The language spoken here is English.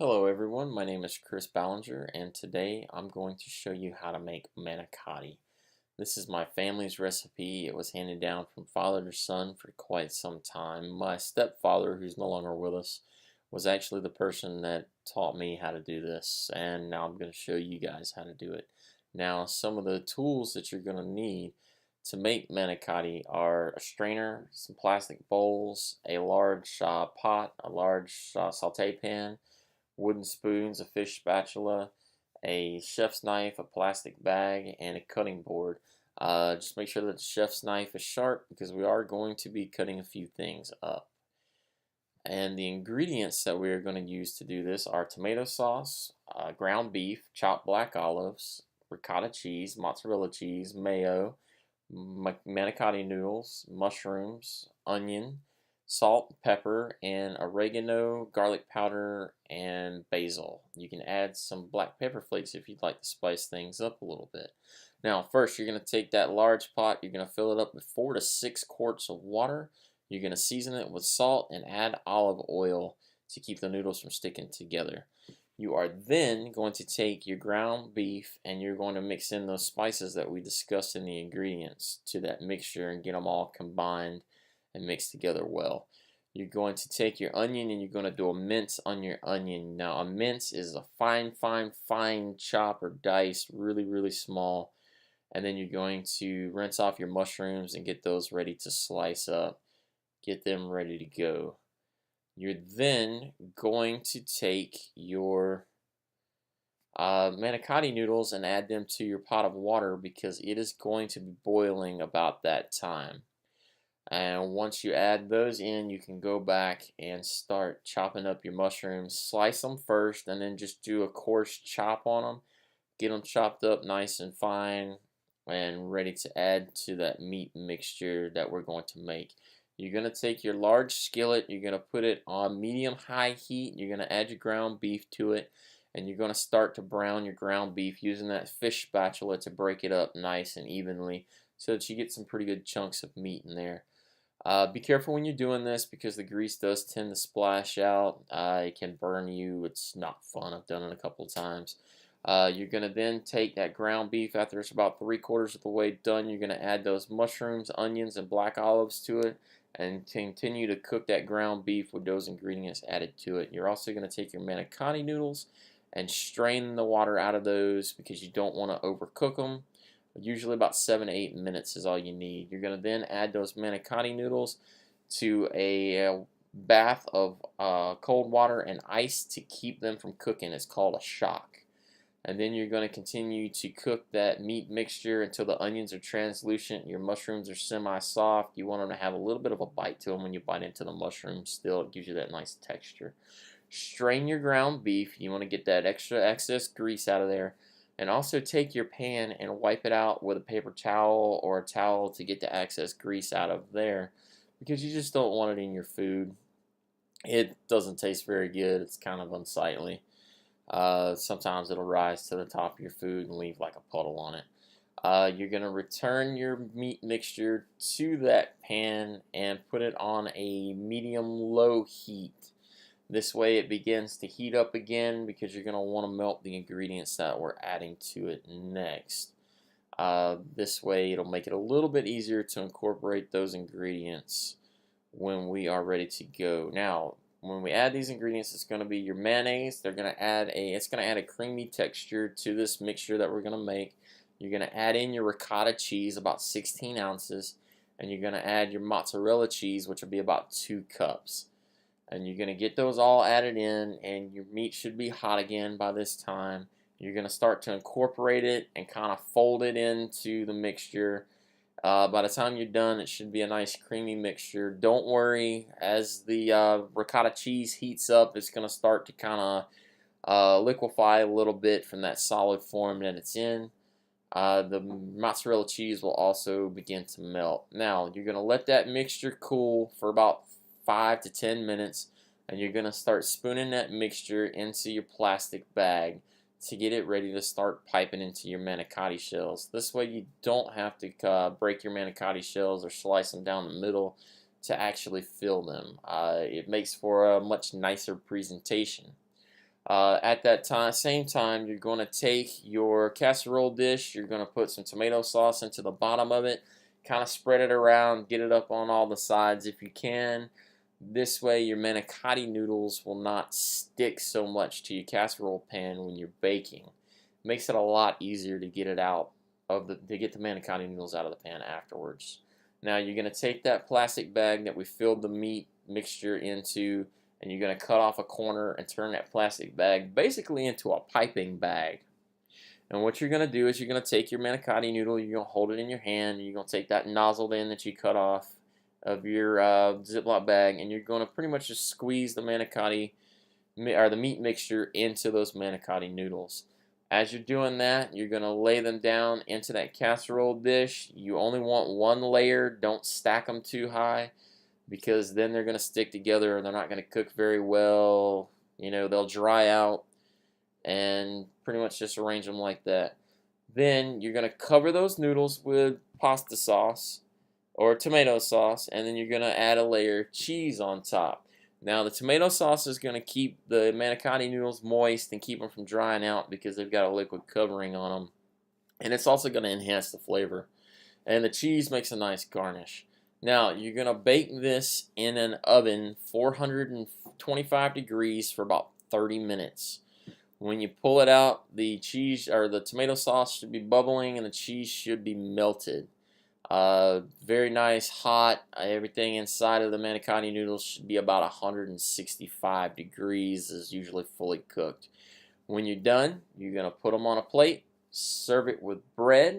Hello everyone, my name is Chris Ballinger and today I'm going to show you how to make manicotti. This is my family's recipe. It was handed down from father to son for quite some time. My stepfather, who's no longer with us, was actually the person that taught me how to do this, and now I'm going to show you guys how to do it. Now, some of the tools that you're going to need to make manicotti are a strainer, some plastic bowls, a large pot, a large saute pan, wooden spoons, a fish spatula, a chef's knife, a plastic bag, and a cutting board. Just make sure that the chef's knife is sharp because we are going to be cutting a few things up. And the ingredients that we are going to use to do this are tomato sauce, ground beef, chopped black olives, ricotta cheese, mozzarella cheese, mayo, manicotti noodles, mushrooms, onion, salt, pepper, and oregano, garlic powder, and basil. You can add some black pepper flakes if you'd like to spice things up a little bit. Now, first, you're going to take that large pot, you're going to fill it up with 4 to 6 quarts of water. You're going to season it with salt and add olive oil to keep the noodles from sticking together. You are then going to take your ground beef and you're going to mix in those spices that we discussed in the ingredients to that mixture and get them all combined and mixed together well. You're going to take your onion and you're going to do a mince on your onion. Now, a mince is a fine chop or dice, really small. And then you're going to rinse off your mushrooms and get those ready to slice up. Get them ready to go. You're then going to take your manicotti noodles and add them to your pot of water because it is going to be boiling about that time. And once you add those in, you can go back and start chopping up your mushrooms. Slice them first and then just do a coarse chop on them. Get them chopped up nice and fine and ready to add to that meat mixture that we're going to make. You're going to take your large skillet, you're going to put it on medium-high heat, you're going to add your ground beef to it, and you're going to start to brown your ground beef using that fish spatula to break it up nice and evenly so that you get some pretty good chunks of meat in there. Be careful when you're doing this because the grease does tend to splash out. It can burn you. It's not fun. I've done it a couple of times. You're going to then take that ground beef after it's about 3/4 of the way done. You're going to add those mushrooms, onions, and black olives to it and continue to cook that ground beef with those ingredients added to it. You're also going to take your manicotti noodles and strain the water out of those because you don't want to overcook them. Usually about 7 to 8 minutes is all you need. You're going to then add those manicotti noodles to a bath of cold water and ice to keep them from cooking. It's called a shock. And then you're going to continue to cook that meat mixture until the onions are translucent, your mushrooms are semi-soft. You want them to have a little bit of a bite to them when you bite into the mushrooms. Still, it gives you that nice texture. Strain your ground beef. You want to get that extra excess grease out of there. And also take your pan and wipe it out with a paper towel or a towel to get the excess grease out of there because you just don't want it in your food. It doesn't taste very good. It's kind of unsightly. Sometimes it'll rise to the top of your food and leave like a puddle on it. You're going to return your meat mixture to that pan and put it on a medium-low heat. This way it begins to heat up again because you're going to want to melt the ingredients that we're adding to it next. This way it'll make it a little bit easier to incorporate those ingredients when we are ready to go. Now, when we add these ingredients, it's going to be your mayonnaise. It's going to add a creamy texture to this mixture that we're going to make. You're going to add in your ricotta cheese, about 16 ounces, and you're going to add your mozzarella cheese, which will be about 2 cups. And you're going to get those all added in, and your meat should be hot again by this time. You're going to start to incorporate it and kind of fold it into the mixture. By the time you're done, it should be a nice creamy mixture. Don't worry, as the ricotta cheese heats up, it's going to start to kind of liquefy a little bit from that solid form that it's in. The mozzarella cheese will also begin to melt. Now, you're going to let that mixture cool for about 5 to 10 minutes, and you're going to start spooning that mixture into your plastic bag to get it ready to start piping into your manicotti shells. This way you don't have to break your manicotti shells or slice them down the middle to actually fill them. It makes for a much nicer presentation. At that same time, you're going to take your casserole dish. You're going to put some tomato sauce into the bottom of it. Kind of spread it around. Get it up on all the sides if you can. This way, your manicotti noodles will not stick so much to your casserole pan when you're baking. Makes it a lot easier to get it out to get the manicotti noodles out of the pan afterwards. Now you're going to take that plastic bag that we filled the meat mixture into, and you're going to cut off a corner and turn that plastic bag basically into a piping bag. And what you're going to do is you're going to take your manicotti noodle, you're going to hold it in your hand, and you're going to take that nozzled end that you cut off of your Ziploc bag, and you're going to pretty much just squeeze the manicotti or the meat mixture into those manicotti noodles. As you're doing that, you're going to lay them down into that casserole dish. You only want one layer. Don't stack them too high, because then they're going to stick together and they're not going to cook very well. You know, they'll dry out, and pretty much just arrange them like that. Then you're going to cover those noodles with pasta sauce or tomato sauce, and then you're going to add a layer of cheese on top. Now the tomato sauce is going to keep the manicotti noodles moist and keep them from drying out because they've got a liquid covering on them. And it's also going to enhance the flavor. And the cheese makes a nice garnish. Now you're going to bake this in an oven 425 degrees for about 30 minutes. When you pull it out, the cheese or the tomato sauce should be bubbling and the cheese should be melted. Very nice, hot. Everything inside of the manicotti noodles should be about 165 degrees, is usually fully cooked. When you're done, you're going to put them on a plate, serve it with bread,